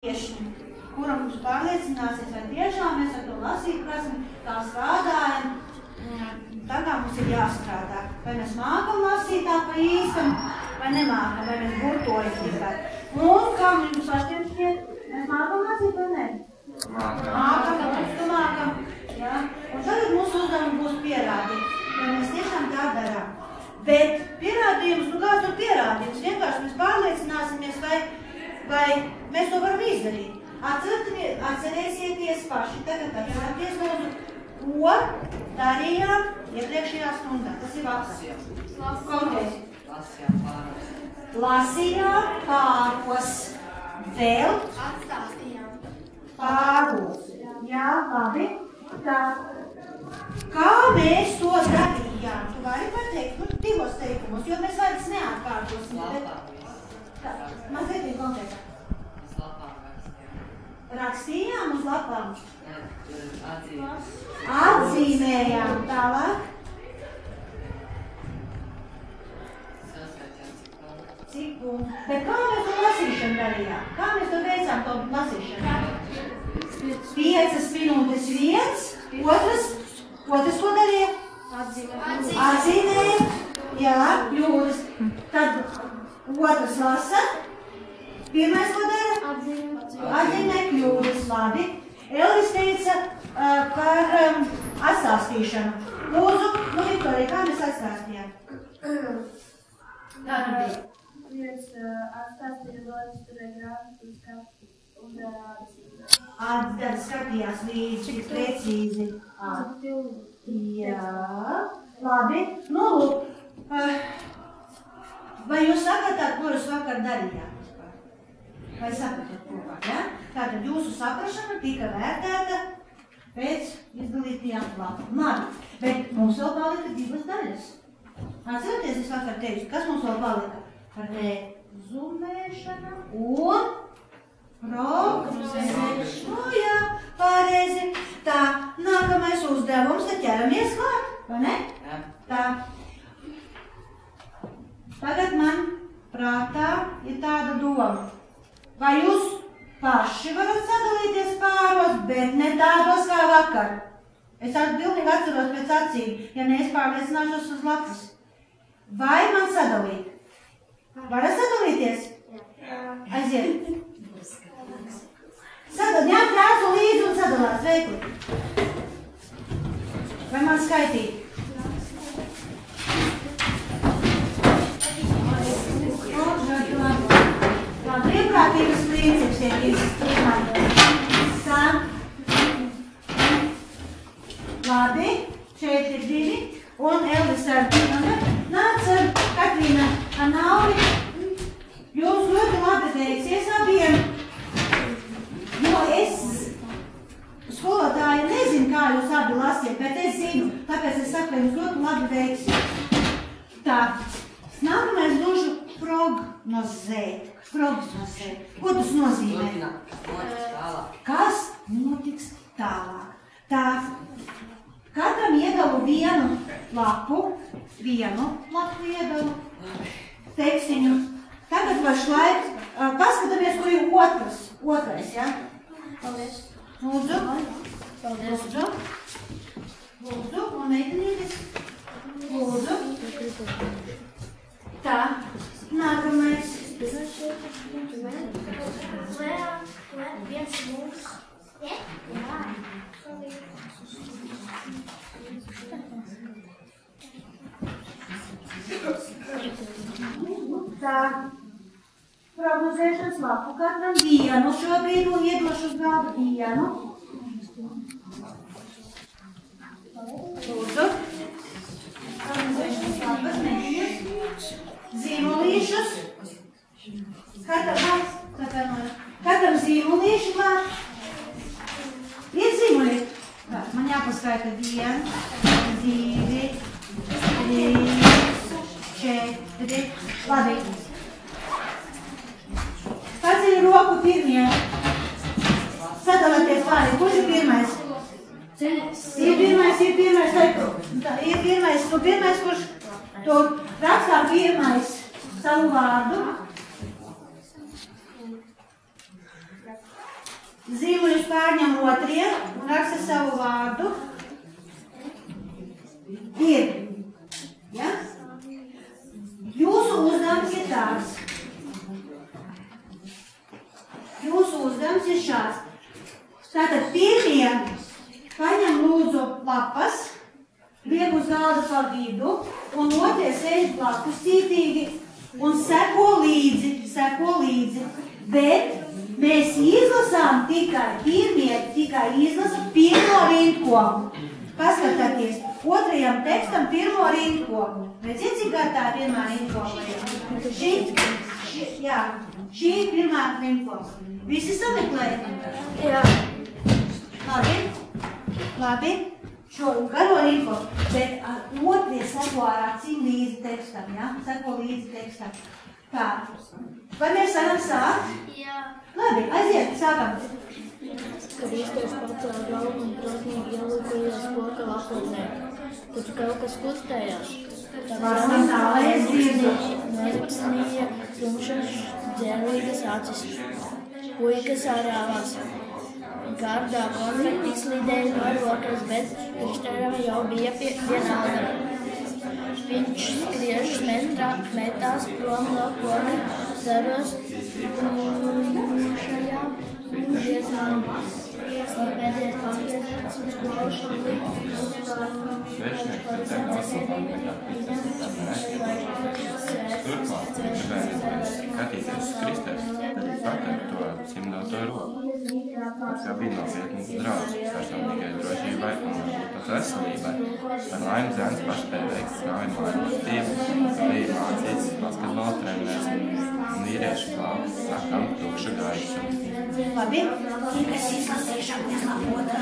Kuram mums pārliecināsies, vai tiešām mēs ar to lasīt prasmi tā strādājam, tā kā mums ir jāstrādā. Vai mēs mākam lasīt tā pa īstam, vai nemākam, vai mēs burtojam tikai. Un kā mums pašiem šķiet, mēs mākam lasīt vai ne? Mākam. Ja? Un tagad mūsu uzdevumi būs pierādīt, vai mēs tiešām tā darām. Bet pierādījums, kāds tur pierādījums, vienkārši mēs pārliecināsimies, vai mēs to varam izdarīt. Atcerēsieties paši, tagad atcerēties lūdzu, ko darījām iepriekšējā stundā. Tas ir vakar. Konkrēti. Lasījām pāros. Vēl? Atstāstījām. Pāros. Jā, labi. Tā. Kā mēs to darījām? Tu vari pateikt, divos teikumos, jo mēs vairs neatkārtosim. Mazliet ir konkrētāk. Uz lapām rakstījām. Rakstījām uz lapām? Atzīmējām. Atzīmējām tālāk. Saskaitījām cik punktu. Cik punktu. Bet kā mēs to lasīšanu darījām? Kā mēs to veicām, to lasīšanu? 5 minūtes viens, otrs ko darīja? Atzīmējām. Jā, kļūdas. Tad otrs lasa. Pirmais, ko dara? Atzīmē kļūdas. Labi. Elvis teica par atstāstīšanu. Lūdzu, Viktorija, kā mēs atstāstījām? Tā bija. Viens atstāstīja, otrs turēja grāmatu un skatījās līdzi, precīzi. Jā, labi. Nu, lūk. Vai jūs sakatāt, ko jūs vakar darījāt? Vai sakatāt kopā, ja? Tātad jūsu saprašana tika vērtēta pēc izdalītajām lapām. Labi, bet mums vēl palika 2 daļas. Atcerieties, es vakar teicu, kas mums vēl palika? Rezumēšana un prognozēšana. Nu jā, pareizi. Tā, nākamais uzdevums, tad ķeramies klāt, vai ne? Jā. Tā. Tagad man prātā ir tāda doma. Vai jūs paši varat sadalīties pāros, bet ne tādos kā vakar? Es pilnīgi atceros pēc acīm, ja ne es pārliecināšos uz lapas. Vai man sadalīt? Varat sadalīties? Aiziet. Ņem krāsu līdzi un sadalās. Veikli. Vai man skaitīt? Brīvprātības princips tiek izstrādāts. Tā. Labi, šeit ir 2. Un Elvis ar nāc ar Katrīna ar Nauri. Jūs ļoti labi teiksies abiem. Jo es skolotāji nezinu, kā jūs abi lasiet, bet es zinu, tāpēc es saku, ka jūs ļoti labi veiksiet. Tā. Nākamais došu prognozēt. Ko tas nozīmē? Kas notiks tālāk? Tā. Katram iedalu vienu lapu iedalu, tekstiņu. Tagad pašlaik paskatāmies, kur ir otrais, ja? Paldies. Lūdzu. Lūdzu, un meitenītis. Lūdzu. Tā, nākamais. Viens mūs. Tā, prognozēšanas lapu katram vienu šobrīd un iedošu uz galdu vienu. Lūdzu. Prognozēšanas lapas mēģinies. Zīmolīšus. Katram zīmolīšu klāt. Ir zīmolīši. Man jāpaskaita 1, 2, 3, 4. Labi. Paceļ roku pirmie. Sadalāties pāri. Kurš ir pirmais? Ir pirmais, kurš tur rakstām pirmais savu vārdu. zīmuļus pārņem otrie un raksta savu vārdu. Ir. Ja? Jūsu uzdevums ir tāds. Jūsu uzdevums ir šāds. Tātad pirmie paņem lūdzu lapas, liek uz galda pa vidu, un otrie sēž blakus cītīgi un seko līdzi. Bet mēs izlasām tikai izlasa pirmo rindkopu. Paskatāties, otrajam tekstam pirmo rindkopu. Redziet, cik tā pirmā rindkopa ir? Šī ir pirmā rindkopa. Visi sameklēja? Jā. Labi. Šo garo rindkopu. Bet otrie seko ar acīm līdzi tekstam, ja? Seko līdzi tekstam. Tā. Vai mēs varam sākt? Jā. Labi, aiziet, sākam. Kad īstais pacēla galvu un prasmīgi ielūkojās koka lapotnē, taču kaut kas kustējās. Varam tālēs dzirdu. Neizpasnīja tumšas dzēlīgas acis. Puikas ārāvās. Gardā konfekti izslīdēja no rokas, bet Krištēram jau bija vienalga. Viņš skriežas metās prom no koka zaros šajā dziesmām. Pēdējais paskatās uz klaušu un skatīties uz Kristēs, pakaļ to simdoto roku. Tas jau bija nopietnas draudz, personīgai drošībai un varbūt pat veselībai. Ar laimi zēns pašspēja veikt strauju mājumatību, bija mācīts basketbola treneris un vīriešu klāvu sakam tukšu gaisu. Labi, kas izlasīšana neslabota.